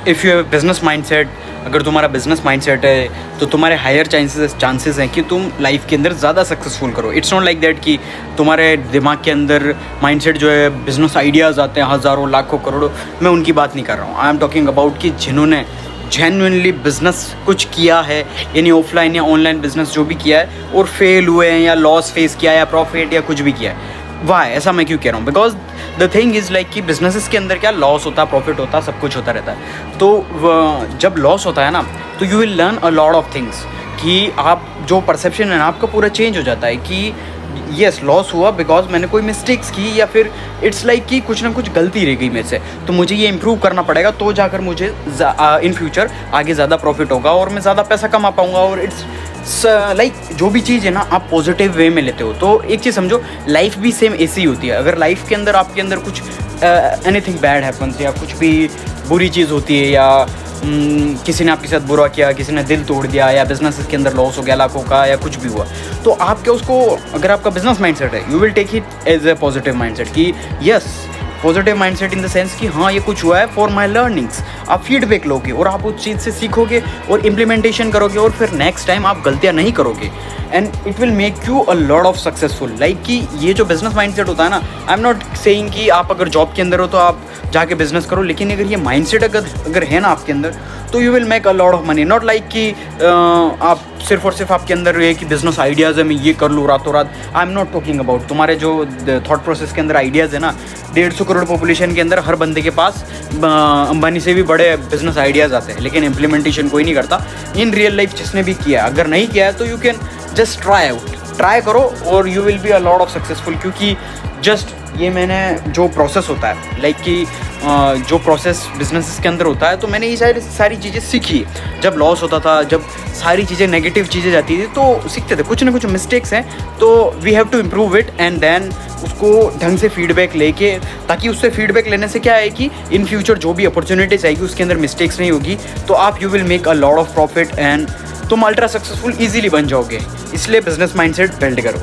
If you have business mindset, अगर तुम्हारा business mindset है तो तुम्हारे हायर चांसेस हैं कि तुम लाइफ के अंदर ज़्यादा सक्सेसफुल करो। इट्स नॉट लाइक दैट कि तुम्हारे दिमाग के अंदर माइंडसेट जो है बिजनेस आइडियाज़ आते हैं हज़ारों लाखों करोड़ों, मैं उनकी बात नहीं कर रहा हूँ। आई एम टॉकिंग अबाउट कि जिन्होंने जेन्युइनली बिजनेस कुछ किया है, यानी ऑफलाइन या ऑनलाइन बिजनेस जो भी किया है और फेल हुए हैं या लॉस फेस किया है या प्रॉफिट या कुछ भी किया है। वाह, ऐसा मैं क्यों कह रहा हूँ? Because the thing is like कि बिजनेसेस के अंदर क्या लॉस होता है, प्रॉफिट होता है, सब कुछ होता रहता है। तो जब लॉस होता है ना, तो you will learn a lot of things, कि आप जो परसेप्शन है ना आपका पूरा चेंज हो जाता है कि येस लॉस हुआ बिकॉज मैंने कोई मिस्टेक्स की, या फिर इट्स लाइक कि कुछ ना कुछ गलती रह गई मेरे से, तो मुझे ये इम्प्रूव करना पड़ेगा, तो जाकर मुझे इन फ्यूचर आगे ज़्यादा प्रॉफिट होगा और मैं ज़्यादा पैसा कमा पाऊँगा। और इट्स लाइक जो भी चीज़ है ना आप पॉजिटिव वे में लेते हो। तो एक चीज़ समझो, लाइफ भी सेम ऐसी ही होती है। अगर लाइफ के अंदर आपके अंदर कुछ एनीथिंग बैड हैपन्स या कुछ भी बुरी चीज़ होती है, या किसी ने आपके साथ बुरा किया, किसी ने दिल तोड़ दिया, या बिजनेस के अंदर लॉस हो गया लाखों का, या कुछ भी हुआ, तो आप क्या उसको, अगर आपका बिजनेस माइंडसेट है, you will take it as a positive mindset कि yes, positive mindset in the sense कि हाँ ये कुछ हुआ है फॉर माई लर्निंग्स। आप फीडबैक लोगे और आप उस चीज़ से सीखोगे और इम्प्लीमेंटेशन करोगे, और फिर नेक्स्ट टाइम आप गलतियाँ नहीं करोगे, and it will make you a lot of successful. Like कि ये जो बिजनेस माइंडसेट होता है ना, आई एम नॉट सेइंग कि आप अगर जॉब के अंदर हो तो आप जाके बिजनेस करो, लेकिन अगर ये माइंडसेट अगर है ना आपके अंदर, तो you will make a lot of money. Not like कि आप सिर्फ और सिर्फ आपके अंदर ये कि बिजनेस आइडियाज़ है मैं ये कर लूँ रातों रात। I am not talking about तुम्हारे जो थॉट प्रोसेस के अंदर आइडियाज़ है ना, 150 करोड़ पॉपुलेशन के अंदर हर बंदे के पास अंबानी से भी बड़े बिजनेस आइडियाज़ आते हैं, लेकिन इम्प्लीमेंटेशन कोई नहीं करता इन रियल लाइफ। जिसने भी किया, अगर नहीं किया है तो यू कैन जस्ट ट्राई करो और you will be a lot of successful. क्योंकि जस्ट ये मैंने जो प्रोसेस होता है, लाइक कि जो प्रोसेस बिजनेस के अंदर होता है, तो मैंने ये सारी चीज़ें सीखी। जब लॉस होता था, जब सारी चीज़ें नेगेटिव चीज़ें जाती थी, तो सीखते थे कुछ ना कुछ मिस्टेक्स हैं, तो we have to improve it, and then उसको ढंग से फीडबैक लेके, ताकि उससे फीडबैक लेने से क्या है कि इन फ्यूचर जो भी अपॉर्चुनिटीज़ आएगी उसके अंदर मिस्टेक्स नहीं होगी, तो आप you will make a lot of profit and तुम अल्ट्रा सक्सेसफुल ईजिली बन जाओगे। इसलिए बिजनेस माइंडसेट बिल्ड करो।